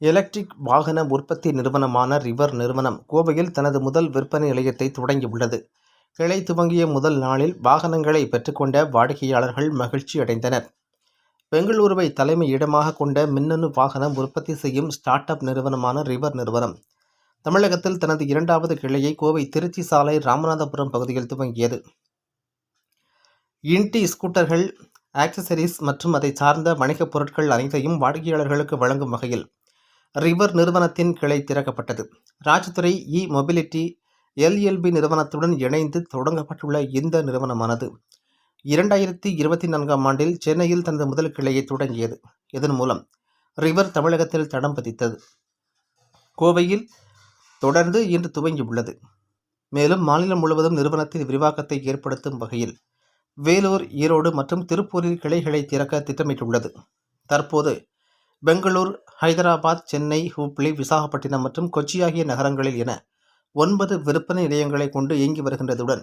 Electric வாகன உற்பத்தி நிறுவனமான ரிவர் நிறுவனம் கோவையில் தனது முதல் விற்பனை நிலையத்தை தொடங்கியுள்ளது. கிளை துவங்கிய முதல் நாளில் வாகனங்களை பெற்றுக்கொண்ட வாடிக்கையாளர்கள் மகிழ்ச்சி அடைந்தனர். பெங்களூருவை தலைமை இடமாக கொண்ட மின்னணு வாகனம் உற்பத்தி செய்யும் ஸ்டார்ட் அப் நிறுவனமான ரிவர் நிறுவனம் தமிழகத்தில் தனது 2வது கிளையை கோவை திருச்சி சாலை ராமநாதபுரம் பகுதியில் துவங்கியது. இன்டி ஸ்கூட்டர்கள், ஆக்சசரிஸ் மற்றும் அதை சார்ந்த வணிகப் பொருட்கள் அனைத்தையும் வாடிக்கையாளர்களுக்கு வழங்கும் வகையில் ரிவர் நிறுவனத்தின் கிளை திறக்கப்பட்டது. ராஜ்துறை மொபிலிட்டி LLB நிறுவனத்துடன் இணைந்து தொடங்கப்பட்டுள்ள இந்த நிறுவனமானது 2024ஆம் ஆண்டில் சென்னையில் தனது முதல் கிளையை தொடங்கியது. இதன் மூலம் ரிவர் தமிழகத்தில் தடம் பதித்தது. கோவையில் தொடர்ந்து இன்று துவங்கியுள்ளது. மேலும் மாநிலம் முழுவதும் நிறுவனத்தின் விரிவாக்கத்தை ஏற்படுத்தும் வகையில் வேலூர், ஈரோடு மற்றும் திருப்பூரில் கிளைகளை திறக்க திட்டமிட்டுள்ளது. தற்போது பெங்களூர், ஹைதராபாத், சென்னை, ஹூப்ளி, விசாகப்பட்டினம் மற்றும் கொச்சி ஆகிய நகரங்களில் என 9 விற்பனை நிலையங்களை கொண்டு இயங்கி வருகின்றதுடன்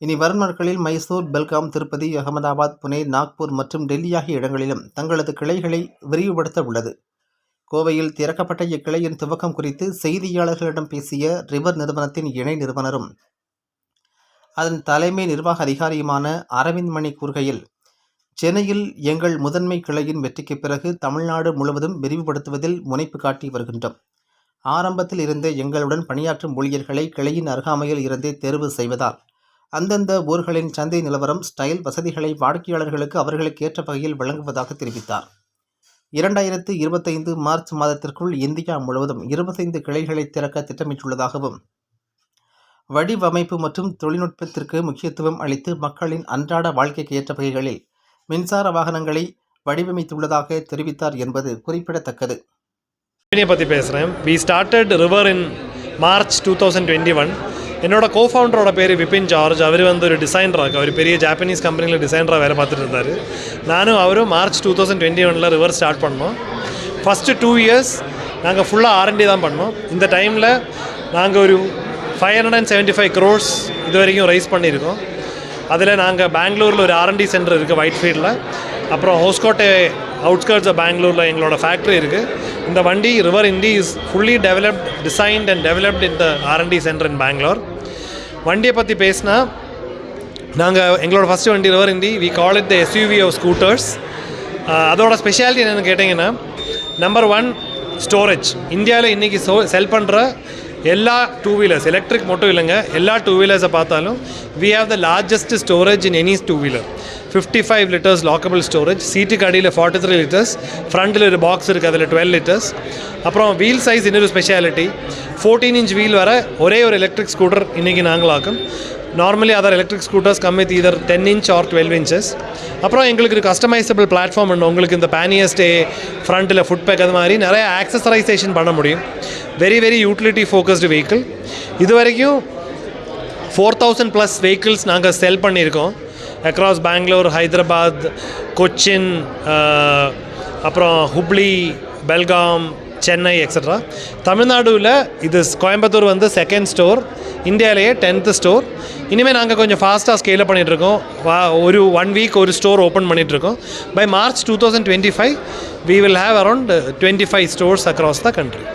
இனி வரும் நாட்களில் மைசூர், பெல்காம், திருப்பதி, அகமதாபாத், புனே, நாக்பூர் மற்றும் டெல்லி ஆகிய இடங்களிலும் தங்களது கிளைகளை விரிவுபடுத்த உள்ளது. கோவையில் திறக்கப்பட்ட இக்கிளையின் துவக்கம் குறித்து செய்தியாளர்களிடம் பேசிய ரிவர் நிறுவனத்தின் இணை நிறுவனரும் அதன் தலைமை நிர்வாக அதிகாரியுமான அரவிந்த் மணி கூறுகையில், சென்னையில் எங்கள் முதன்மை கிளையின் வெற்றிக்கு பிறகு தமிழ்நாடு முழுவதும் விரிவுபடுத்துவதில் முனைப்பு காட்டி வருகின்றோம். ஆரம்பத்தில் இருந்தே எங்களுடன் பணியாற்றும் ஊழியர்களை கிளையின் அருகாமையில் இருந்தே தேர்வு செய்வதால் அந்தந்த ஊர்களின் சந்தை நிலவரம், ஸ்டைல், வசதிகளை வாடிக்கையாளர்களுக்கு அவர்களுக்கு ஏற்ற வகையில் வழங்குவதாக தெரிவித்தார். 2025 மார்ச் மாதத்திற்குள் இந்தியா முழுவதும் 25 கிளைகளை திறக்க திட்டமிட்டுள்ளதாகவும், வடிவமைப்பு மற்றும் தொழில்நுட்பத்திற்கு முக்கியத்துவம் அளித்து மக்களின் அன்றாட வாழ்க்கைக்கு ஏற்ற வகைகளில் மின்சார வாகனங்களை வடிவமைத்துள்ளதாக தெரிவித்தார் என்பது குறிப்பிடத்தக்கது. பற்றி பேசுகிறேன். We started River in March 2021. என்னோட கோஃபவுண்டரோட பேர் விபின் ஜார்ஜ். அவர் ஒரு டிசைனராக, ஒரு பெரிய ஜாப்பனீஸ் கம்பெனியில் டிசைனராக வேலை பார்த்துட்டு இருந்தார். நானும் அவரும் மார்ச் 2021 ரிவர் ஸ்டார்ட் பண்ணோம். ஃபஸ்ட்டு 2 இயர்ஸ் நாங்கள் ஃபுல்லாக R&D தான் பண்ணோம். இந்த டைமில் நாங்கள் ஒரு 575 crores இது வரைக்கும் ரைஸ் பண்ணியிருக்கோம். அதில் நாங்கள் பெங்களூரில் ஒரு R&D சென்டர் இருக்குது, ஒயிட் ஃபீல்டில். அப்புறம் ஹோஸ்கோட்டை அவுட்ஸ்கர்ட்ஸ் ஆஃப் பெங்களூரில் எங்களோட ஃபேக்ட்ரி இருக்குது. இந்த வண்டி river indie is fully developed, designed and developed in the R&D centre in Bangalore. வண்டியை பற்றி பேசினா, நாங்கள் எங்களோட ஃபஸ்ட்டு வண்டி river indie, we call it the SUV of scooters. அதோட ஸ்பெஷாலிட்டி என்னென்னு கேட்டிங்கன்னா, நம்பர் 1 ஸ்டோரேஜ். இந்தியாவில் இன்றைக்கி செல் பண்ணுற எல்லா 2 வீலர்ஸ், எலக்ட்ரிக் மட்டும் இல்லைங்க, எல்லா 2 வீலர்ஸை பார்த்தாலும் we have the largest storage in any 2 wheeler. 55 liters lockable storage. சீட்டுக்கு அடியில் 43 liters, ஃப்ரண்ட்டில் ஒரு பாக்ஸ் இருக்குது, அதில் 12 liters. அப்புறம் வீல் சைஸ் இன்னொரு ஸ்பெஷாலிட்டி, 14-inch வீல் வர ஒரே ஒரு எலக்ட்ரிக் ஸ்கூட்டர் இன்றைக்கி நாங்களாக்கும். Normally other electric scooters come with either 10-inch or 12 inches. அப்புறம் எங்களுக்கு கஸ்டமைசபிள் பிளாட்ஃபார்ம் உண்டு. உங்களுக்கு இந்த பேனியர் ஸ்டே, ஃப்ரண்ட்டில் ஃபுட் பேக், அது மாதிரி நிறைய ஆக்சசரைசேஷன் பண்ண முடியும். Very very utility focused vehicle. இது வரைக்கும் 4000+ vehicles நாங்கள் செல் பண்ணியிருக்கோம். அக்ராஸ் பெங்களூர், ஹைதராபாத், கொச்சின், அப்புறம் ஹுப்ளி, பெல்காம், சென்னை எக்ஸட்ரா. தமிழ்நாடுவில் இது கோயம்புத்தூர் 2nd ஸ்டோர், இந்தியாவிலேயே 10th ஸ்டோர். இனிமேல் நாங்கள் கொஞ்சம் ஃபாஸ்ட்டாக ஸ்கேலப் பண்ணிகிட்ருக்கோம். ஒரு 1 week ஒரு ஸ்டோர் ஓப்பன் பண்ணிகிட்ருக்கோம். By March 2025 we will have around 25 stores across the country.